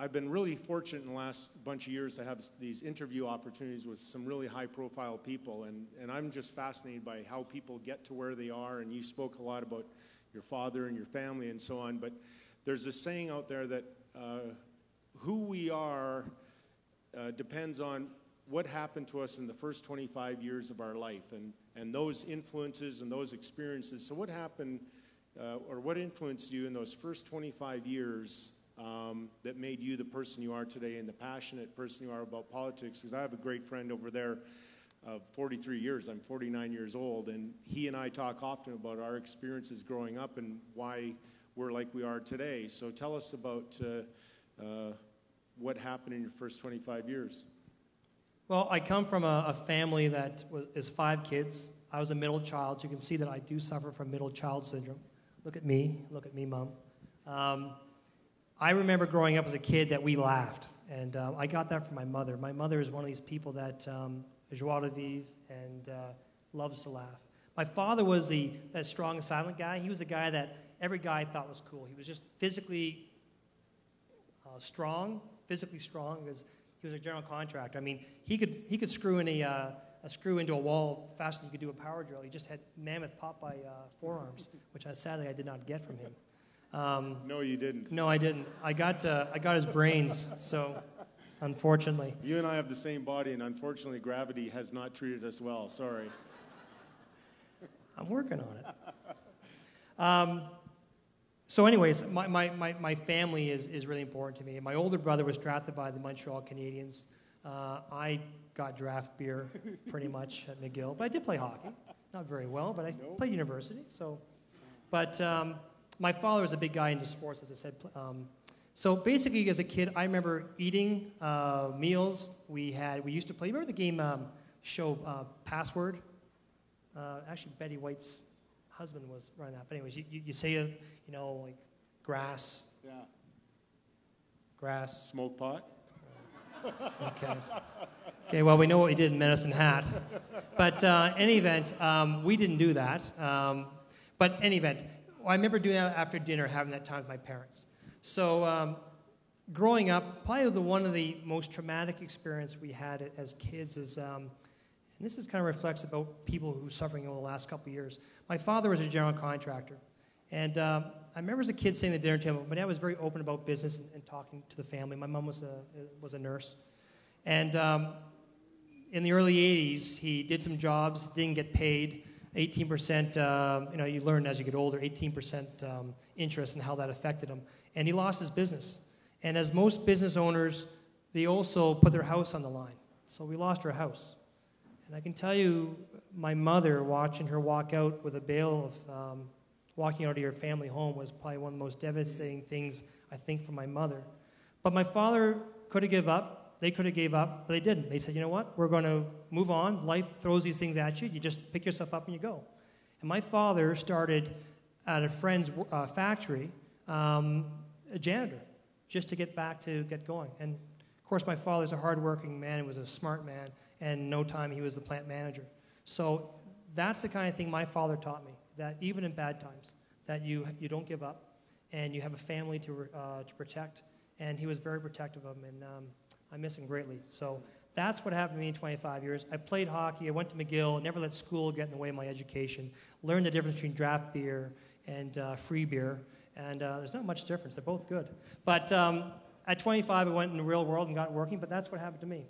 I've been really fortunate in the last bunch of years to have these interview opportunities with some really high-profile people, and I'm just fascinated by how people get to where they are, and you spoke a lot about your father and your family and so on, but there's this saying out there that who we are depends on what happened to us in the first 25 years of our life, and those influences and those experiences. So what happened, or what influenced you in those first 25 years that made you the person you are today and the passionate person you are about politics? Because I have a great friend over there of 43 years. I'm 49 years old, and he and I talk often about our experiences growing up and why we're like we are today. So tell us about what happened in your first 25 years. Well, I come from a family that is 5 kids. I was a middle child, so you can see that I do suffer from middle child syndrome. Look at me, Mom. I remember growing up as a kid that we laughed, and I got that from my mother. My mother is one of these people that joie de vivre and loves to laugh. My father was that strong, silent guy. He was the guy that every guy thought was cool. He was just physically strong, because he was a general contractor. I mean, he could screw in a screw into a wall faster than you could do a power drill. He just had mammoth Popeye forearms, which sadly I did not get from him. No, you didn't. No, I didn't. I got his brains, so unfortunately. You and I have the same body, and unfortunately gravity has not treated us well. Sorry. I'm working on it. So anyways, my family is really important to me. My older brother was drafted by the Montreal Canadiens. I got draft beer pretty much at McGill, but I did play hockey. Not very well, but I played university. But my father was a big guy into sports, as I said. So basically, as a kid, I remember eating meals. We used to play. You remember the game show Password? Actually, Betty White's husband was running that. But anyways, you say like grass. Yeah. Grass. Smoke pot. Okay. Okay. Well, we know what we did in Medicine Hat, but any event, we didn't do that. But any event, I remember doing that after dinner, having that time with my parents. So growing up, probably one of the most traumatic experience we had as kids is, and this is kind of reflects about people who are suffering over the last couple of years. My father was a general contractor, and I remember as a kid sitting at the dinner table. My dad was very open about business and talking to the family. My mom was a nurse, and in the early '80s, he did some jobs, didn't get paid. 18%, you learn as you get older, 18% interest and how that affected him. And he lost his business. And as most business owners, they also put their house on the line. So we lost our house. And I can tell you, my mother, watching her walk out with a bale of, walking out of your family home was probably one of the most devastating things, I think, for my mother. But my father could have given up. They could have gave up, but they didn't. They said, you know what? We're going to move on. Life throws these things at you. You just pick yourself up and you go. And my father started at a friend's factory, a janitor, just to get going. And, of course, my father's a hardworking man. He was a smart man. And in no time, he was the plant manager. So that's the kind of thing my father taught me, that even in bad times, that you don't give up, and you have a family to protect. And he was very protective of him, and I miss him greatly. So that's what happened to me in 25 years. I played hockey. I went to McGill. Never let school get in the way of my education. Learned the difference between draft beer and free beer. And there's not much difference. They're both good. But at 25, I went in the real world and got working. But that's what happened to me.